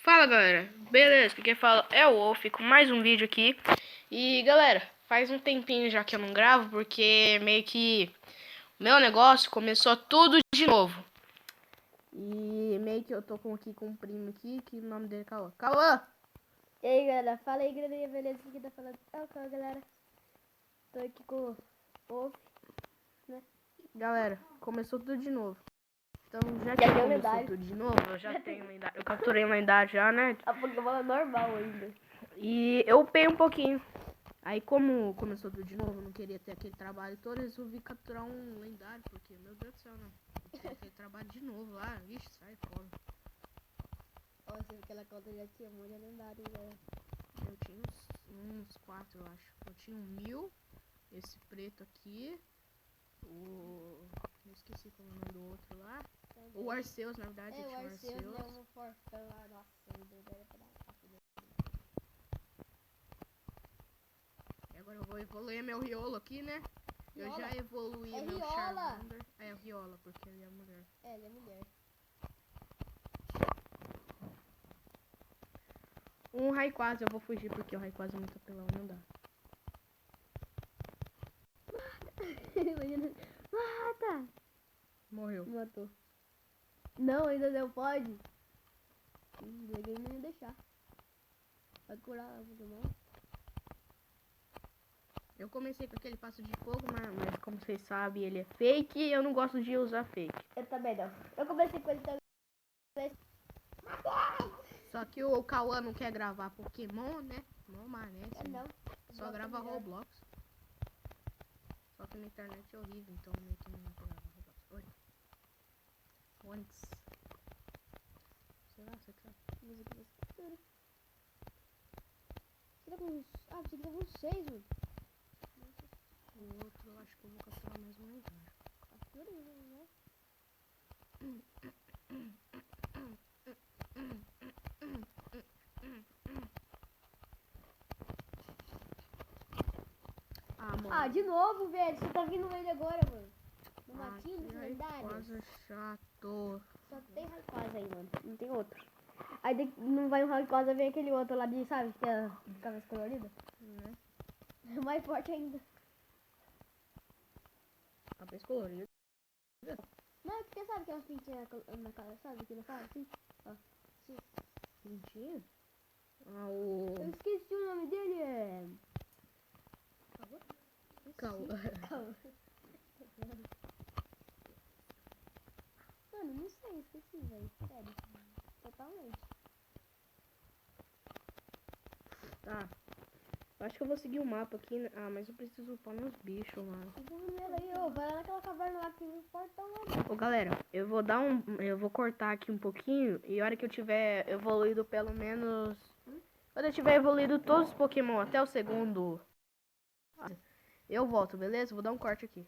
Fala galera, beleza? Quem fala é o Wolf com mais um vídeo aqui. E galera, faz um tempinho já que eu não gravo, porque meio que o meu negócio começou tudo de novo. E meio que eu tô aqui com um primo aqui, que o nome dele é Cauã. Cauã! E aí galera, fala aí galerinha, beleza? Aqui tá falando galera. Tô aqui com o Wolf, né? Galera, começou tudo de novo. Então já Já que tem começou lendário. tudo de novo, eu já tenho lendário. Eu capturei um lendário já, né? A Pokémon é normal ainda. E eu upei um pouquinho. Aí como começou tudo de novo, eu não queria ter aquele trabalho todo, eu resolvi capturar um lendário, porque, meu Deus do céu, não. Eu tenho aquele trabalho de novo lá, vixe, sai fora. Nossa, aquela conta já tinha muito lendário, né? Eu tinha uns 4, eu acho. Eu tinha 1000, esse preto aqui, eu esqueci como é o nome do outro lá. O Arceus, na verdade, eu tinha o Arceus. Né? Um fortão lá, nossa, eu dei pra dar uma rápida. E agora eu vou evoluir meu Riolo aqui, né? Eu Riola? já evoluí É meu Riola. Charmander. É o Riola, porque ele é mulher. É, ele é mulher. Um Rayquaza eu vou fugir, porque o Rayquaza é muito apelão, não dá. Imagina. Mata! Morreu. Matou. Não, ainda não pode. Ninguém não ia deixar. Vai curar o Pokémon. Eu comecei com aquele passo de fogo, mas como vocês sabem, ele é fake e eu não gosto de usar fake. Eu também não. Eu comecei com ele também. Só que o Cauã não quer gravar Pokémon, né? Não merece. Não. Só grava Roblox. Só que na internet é horrível, então meio que não grava Roblox. Oi. Onix. Sei lá, você que sabe. Música da escritura. Você tá com... Ah, você tá com 6, mano. O outro eu acho que eu vou capturar mais um lendário. Captura, né? Ah, de novo, velho. Você tá vindo ele agora, mano. No matinho, nos lendários. Rayquaza chato. Só tem Rayquaza aí, mano. Não tem outro. Aí não vai um Rayquaza, vem aquele outro lá de, sabe? Que é a cabeça colorida. Né? É mais forte ainda. Cabeça colorida. Não, é porque sabe aquelas pintinhas na cara, sabe? Aqui na cara, assim. Ó. Assim. Pintinha? Ah, o... Eu esqueci o nome dele, é... Cauã. Mano, não sei, esqueci, velho. Sério. Totalmente. Tá. Eu acho que eu vou seguir o mapa aqui. Né? Ah, mas eu preciso upar meus bichos, mano. Vai lá naquela caverna lá que tem um portão lá. Ô, galera, eu vou dar um... Eu vou cortar aqui um pouquinho. E a hora que eu tiver evoluído pelo menos... Quando eu tiver evoluído todos os Pokémon até o segundo... Eu volto, beleza? Vou dar um corte aqui.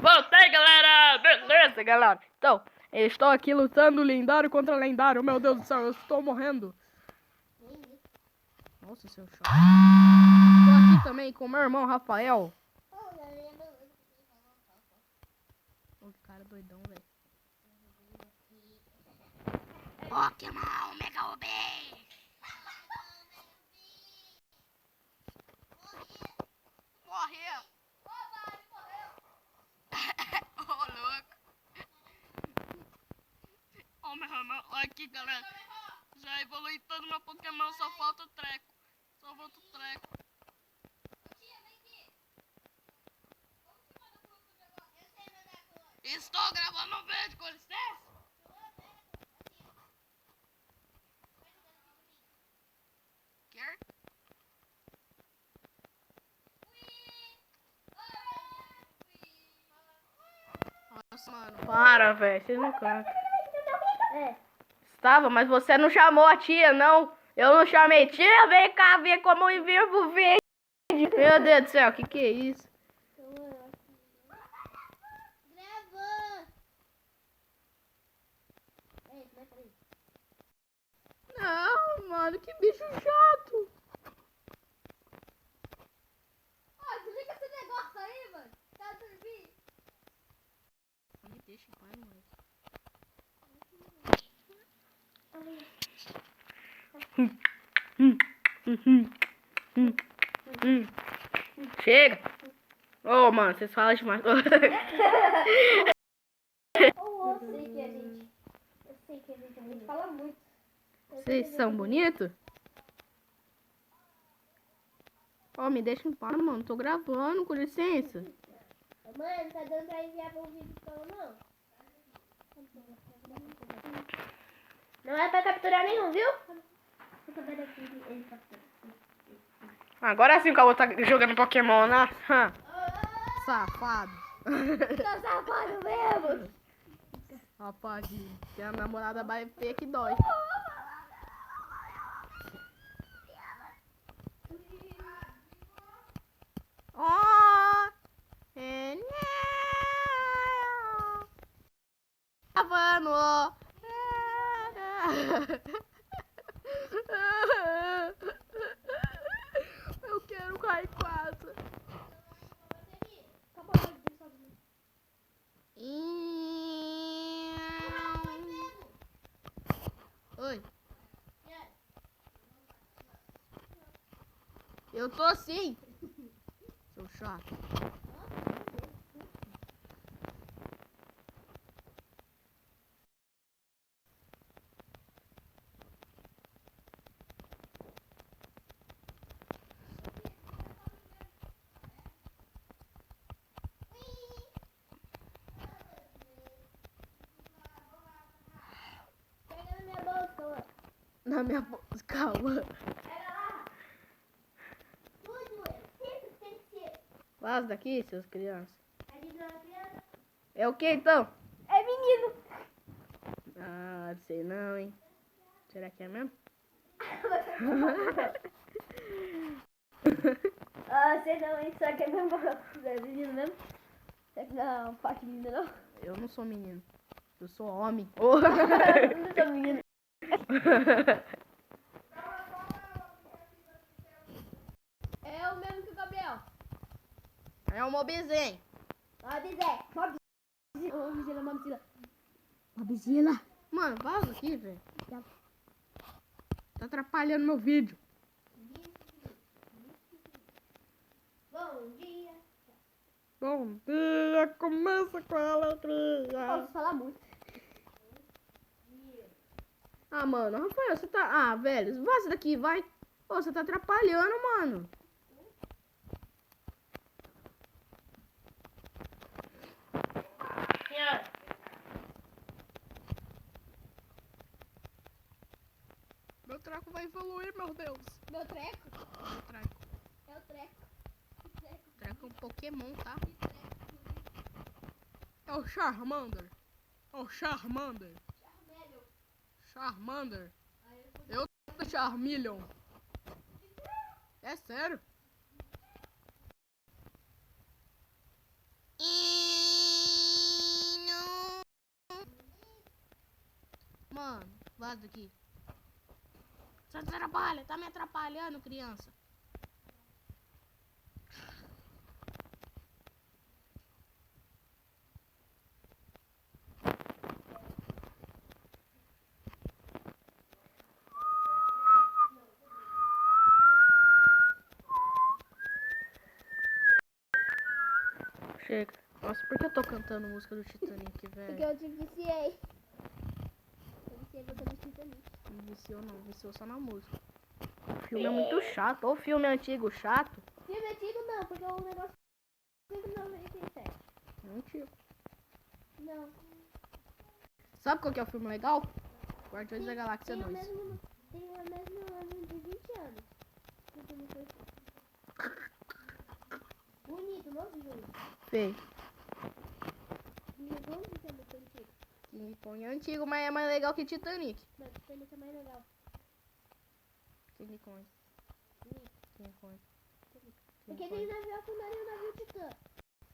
Voltei, galera! Beleza, galera? Então, eu estou aqui lutando lendário contra lendário. Meu Deus do céu, eu estou morrendo. Nossa, seu choque. Estou aqui também com meu irmão Rafael. Ô, que cara doidão, velho. Pokémon Mega UB! Morreu! Ô, louco! Ó, meu irmão, olha aqui, galera. Já evolui todo meu Pokémon, só falta o treco. Só falta o treco. Estou gravando um vídeo, com licença. Quer? Nossa, mano. Para, velho. Vocês não cantam. É. Estava, mas você não chamou a tia, não. Eu não chamei. Tia, vem cá ver como eu vivo o vídeo. Meu Deus do céu, que é isso? Não, mano, que bicho chato. Ó, desliga esse negócio aí, mano. Tá dormindo. Me deixa em paz, moleque. Chega. Ô, mano, vocês falam demais. Eu sei que a gente fala muito. Vocês são bonitos? Ó, me deixa em paz, mano. Tô gravando, com licença. Mano, tá dando pra enviar pra um vídeo então, não? Não é pra capturar nenhum, viu? Agora sim que eu vou estar jogando Pokémon, né? Safado. Tá safado mesmo. Rapadinho, que a namorada vai ver que dói. Ó, Havano. Eu quero cair quase. Oi. Eu tô sim. Seu chato. Pega na minha bolsa, ó. Na minha bolsa, calma. Pega lá. Tudo, sempre tem que ser. Vaza daqui, seus crianças. A gente não é criança. É o que então? É menino. Ah, sei não, hein. Será que é mesmo? Ah, sei não, hein? Será que é mesmo? É menino mesmo? Será que não é uma parte menina, não? Eu não sou menino. Eu sou homem. Eu não sou menino. É o mesmo que o Gabriel. É o Mobizen. Mobizé. Mobizila, Mobizila. Mobizila. Mano, vaza aqui, velho. Já. Tá atrapalhando meu vídeo. Bom dia. Bom dia, começa com a alegria. Posso falar muito. Ah, mano, Rafael, você tá... Ah, velho, vaza daqui, vai. Ô, você tá atrapalhando, mano. Meu treco vai evoluir, meu Deus. Meu treco? Meu treco. É o treco. Que treco? Treco é um Pokémon, tá? É o Charmander. É o Charmander. Charmander. Eu sou Charmeleon. É sério? Mano, vaza daqui. Você atrapalha, tá me atrapalhando, criança. Chega. Nossa, por que eu tô cantando música do Titanic, Porque velho? eu te viciei. Eu viciei você no Titanic. Não viciou não, viciou só na música. O filme é muito chato. Ou filme antigo chato. Filme antigo não, porque o negócio é 1987. Antigo. Não. Sabe qual que é o filme legal? Guardiões da Galáxia Tem o 2. mesmo, tem o mesmo ano de 20 anos. Que o filme foi bonito, não, Júlio? Feio. King Kong é muito antigo. King Kong é antigo, mas é mais legal que Titanic. Mas o Titanic é mais legal. King Kong. King Kong. Porque tem navio afundado e o navio Titã.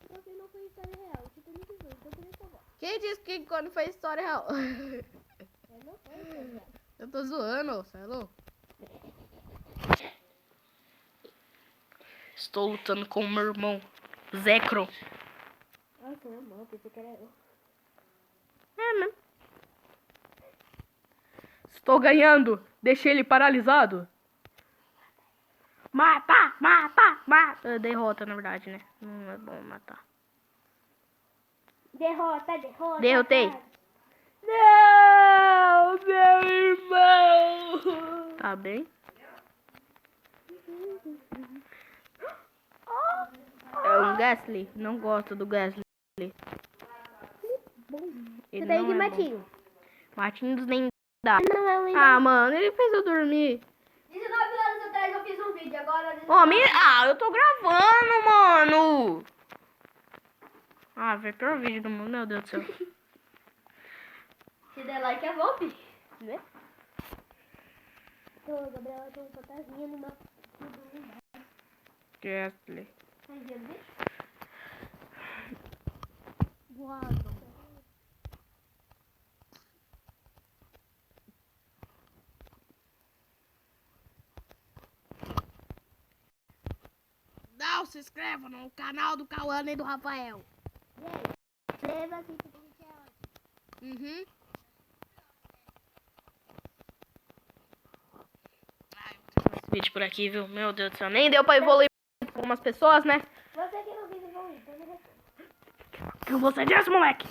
Então assim não foi história real. O Titanic foi, então por isso eu gosto. Quem disse que King Kong foi história real? É, não foi história real. Eu tô zoando, você é louco? Estou lutando com o meu irmão, Zekro. Ah, seu irmão, pensei que era eu. É, né? Estou ganhando Deixei ele paralisado. Mata, mata, mata. Derrota, na verdade, né? Não é bom matar. Derrota, derrota. Derrotei. cara. Não, meu irmão. Tá bem? É um Gasly. Não gosto do Gasly. Ele Você daí não de é bom. Matinho. Matinhos nem dá. Não é um Ah, mano, ele fez eu dormir. 19 anos atrás eu fiz um vídeo, agora... Eu tô gravando, mano. Ah, vai pior vídeo do mundo, meu Deus do céu. Se der like é golpe, né? Ô, Gabriela, tem um fantasminha no nosso... Gasly. Ai, Jesus. Voado. Não se inscreva no canal do Cauã e do Rafael. Inscreva-se. Uhum. Esse vídeo por aqui, viu? Meu Deus do céu. Nem deu pra evoluir com algumas pessoas, né? Você que não quis evoluir, O que você disse, moleque?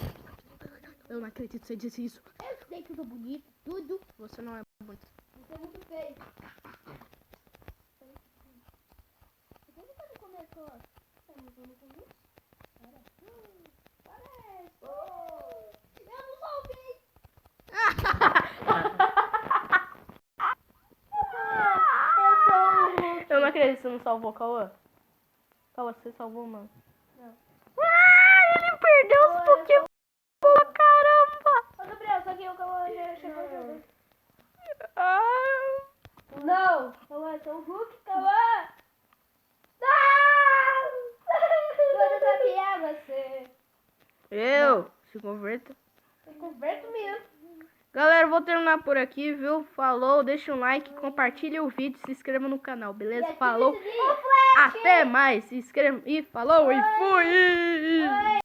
Eu não acredito que você disse isso. eu sei que eu sou bonito, tudo. Você não é bonito. Você é muito feio. Por que você não começou? Você não começou? Parece. Eu não salvei. Eu não acredito que você não salvou, Cauã. Cauã, você salvou, mano? Não. Ele perdeu os Pokémon, caramba! Ô, Gabriel, só que o Cauã já chegou junto. Ah. Não! Cauã, sou o Hulk, Cauã! Não! Eu desafiar você. Se converta. Eu converto mesmo. Galera, vou terminar por aqui, viu? Falou, deixa um like, compartilha o vídeo, se inscreva no canal, beleza? Falou, até mais, se inscreva e falou e fui!